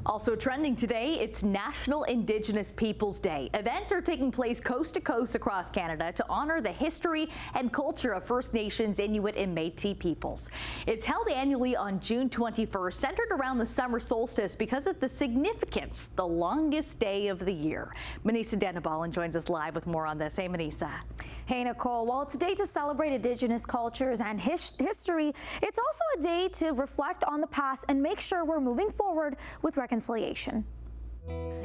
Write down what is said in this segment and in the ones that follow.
Also trending today, it's National Indigenous Peoples Day. Events are taking place coast to coast across Canada to honor the history and culture of First Nations, Inuit and Métis peoples. It's held annually on June 21st, centered around the summer solstice because of the significance, the longest day of the year. Métis Denneballen joins us live with more on this. Hey, Métis. Hey, Nicole. Well, it's a day to celebrate Indigenous cultures and history. It's also a day to reflect on the past and make sure we're moving forward with reconciliation.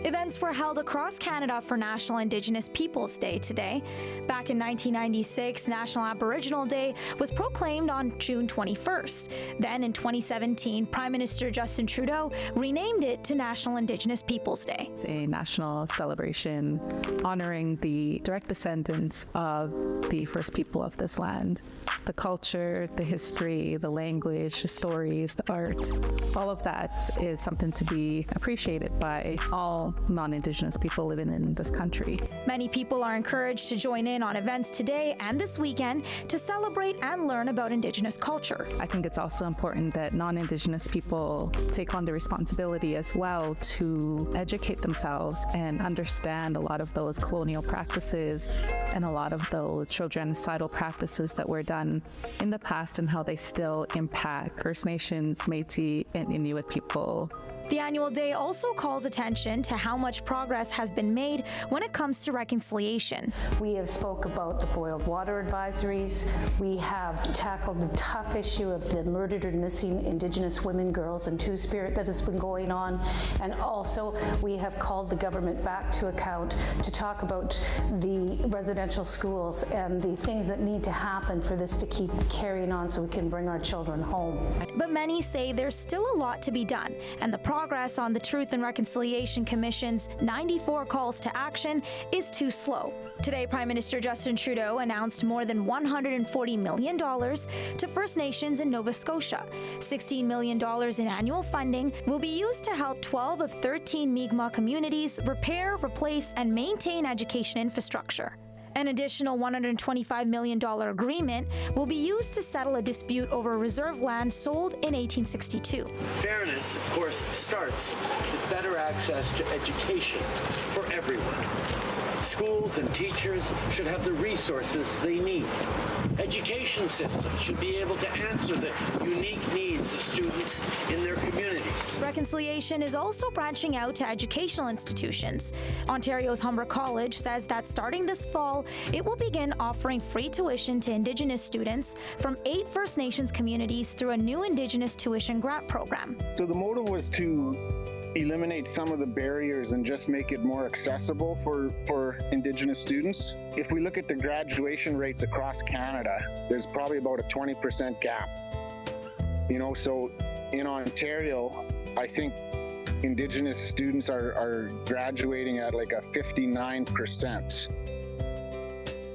Events were held across Canada for National Indigenous Peoples Day today. Back in 1996, National Aboriginal Day was proclaimed on June 21st. Then in 2017, Prime Minister Justin Trudeau renamed it to National Indigenous Peoples Day. It's a national celebration honoring the direct descendants of the first people of this land. The culture, the history, the language, the stories, the art, all of that is something to be appreciated by all non-Indigenous people living in this country. Many people are encouraged to join in on events today and this weekend to celebrate and learn about Indigenous culture. I think it's also important that non-Indigenous people take on the responsibility as well to educate themselves and understand a lot of those colonial practices and a lot of those genocidal practices that were done in the past and how they still impact First Nations, Métis, and Inuit people. The annual day also calls attention to how much progress has been made when it comes to reconciliation. We have spoke about the boiled water advisories. We have tackled the tough issue of the murdered or missing Indigenous women, girls, and Two-Spirit that has been going on. And also, we have called the government back to account to talk about the residential schools and the things that need to happen for this to keep carrying on so we can bring our children home. But many say there's still a lot to be done, and the progress on the Truth and Reconciliation Commission's 94 calls to action is too slow. Today, Prime Minister Justin Trudeau announced more than $140 million to First Nations in Nova Scotia. $16 million in annual funding will be used to help 12 of 13 Mi'kmaq communities repair, replace, and maintain education infrastructure. An additional $125 million agreement will be used to settle a dispute over reserve land sold in 1862. Fairness, of course, starts with better access to education for everyone. Schools and teachers should have the resources they need. Education systems should be able to answer the unique needs of students in their communities. Reconciliation is also branching out to educational institutions. Ontario's Humber College says that starting this fall, it will begin offering free tuition to Indigenous students from 8 First Nations communities through a new Indigenous tuition grant program. So the motive was to eliminate some of the barriers and just make it more accessible for Indigenous students. If we look at the graduation rates across Canada, there's probably about a 20% gap. So in Ontario, I think Indigenous students are graduating at like a 59%,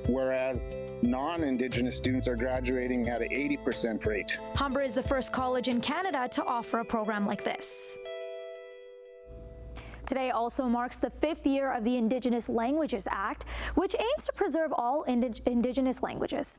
whereas non-Indigenous students are graduating at an 80% rate. Humber is the first college in Canada to offer a program like this. Today also marks the 5th year of the Indigenous Languages Act, which aims to preserve all Indigenous languages.